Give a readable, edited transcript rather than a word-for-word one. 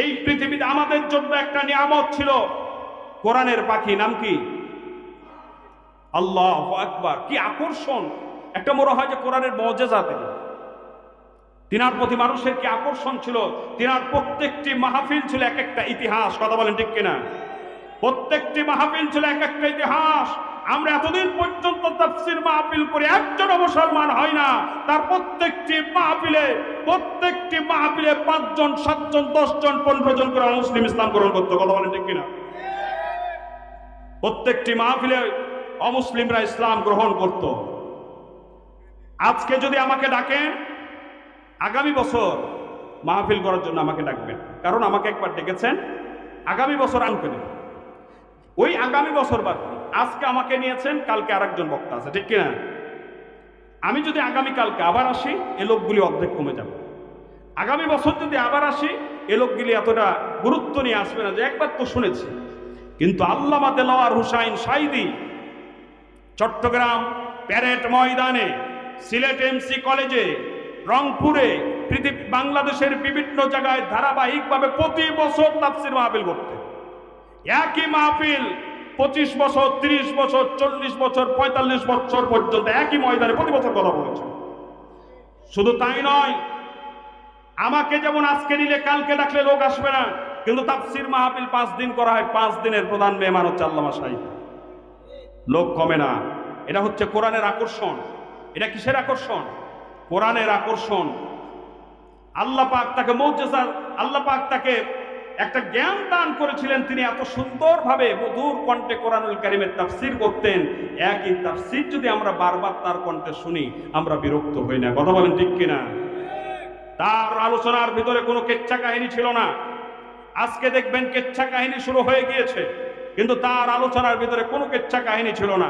এই পৃথিবীতে আমাদের জন্য একটা নিয়ামত ছিল, কোরআনের পাখি। নাম কি? আল্লাহু আকবার। কি আকর্ষণ! একটা মনে হয় যে কোরআনের মুজিজা থেকে তিনার প্রতি মানুষের কি আকর্ষণ ছিল। তিনার প্রত্যেকটি মাহফিল ছিল এক একটা ইতিহাস। কথা বলেন ঠিক কিনা? প্রত্যেকটি মাহফিল ছিল এক একটা ইতিহাস। আমরা এতদিন পর্যন্ত তাফসীর মাহফিল করে একজন মুসলমান হয় না, তার প্রত্যেকটি মাহফিলে 5 জন 7 জন 10 জন 15 জন করে মুসলিম ইসলাম গ্রহণ করতো। কথা বলেন ঠিক কিনা? প্রত্যেকটি মাহফিলে অমুসলিমরা ইসলাম গ্রহণ করত। আজকে যদি আমাকে ডাকেন, আগামী বছর মাহফিল করার জন্য আমাকে ডাকবেন, কারণ আমাকে একবার ডেকেছেন। আগামী বছর আনবেন, ওই আগামী বছর বাদ আজকে আমাকে নিয়েছেন, কালকে আরেকজন বক্তা আছে, ঠিক কিনা? আমি যদি আগামীকালকে আবার আসি, এ লোকগুলি অর্ধেক কমে যাবে। আগামী বছর যদি আবার আসি, এ লোকগুলি এতটা গুরুত্ব নিয়ে আসবে না, যে একবার তো শুনেছি। কিন্তু আল্লামা দেলোয়ার হোসাইন সাঈদী চট্টগ্রাম প্যারেড ময়দানে, সিলেট এমসি কলেজে, রংপুরে, বাংলাদেশের বিভিন্ন জায়গায় ধারাবাহিকভাবে প্রতি বছর তাফসীর মাহফিল করতে। একই মাহফিল 25 বছর, 30 বছর, 40 বছর, 45 বছর পর্যন্ত একই ময়দানে প্রতি বছর কথা বলেছে। শুধু তাই নয়, আমাকে যেমন আজকে নিলে কালকে ডাকলে লোক আসবে না, কিন্তু তাফসীর মাহফিল 5 দিন করা হয়। 5 দিনের প্রধান মেহমান হচ্ছে আল্লামা সাঈদী। লোক কমে না। এটা হচ্ছে কোরআনের আকর্ষণ। এটা কিসের আকর্ষণ? কোরআনের আকর্ষণ। আল্লাহ পাক তাকে মুজিজা, আল্লাহ পাক তাকে একটা জ্ঞান দান করেছিলেন। তিনি এত সুন্দরভাবে মধুর কণ্ঠে কোরআনুল কারীমের তাফসীর করতেন। একই তাফসীর যদি আমরা বারবার তার কণ্ঠে শুনি, আমরা বিরক্ত হই না। কথা বলেন ঠিক কিনা? তার আলোচনার ভিতরে কোনো কেচ্ছা কাহিনী ছিল না। আজকে দেখবেন কেচ্ছা কাহিনী শুরু হয়ে গিয়েছে, কিন্তু তার আলোচনার ভিতরে কোনো কেচ্ছা কাহিনী ছিল না।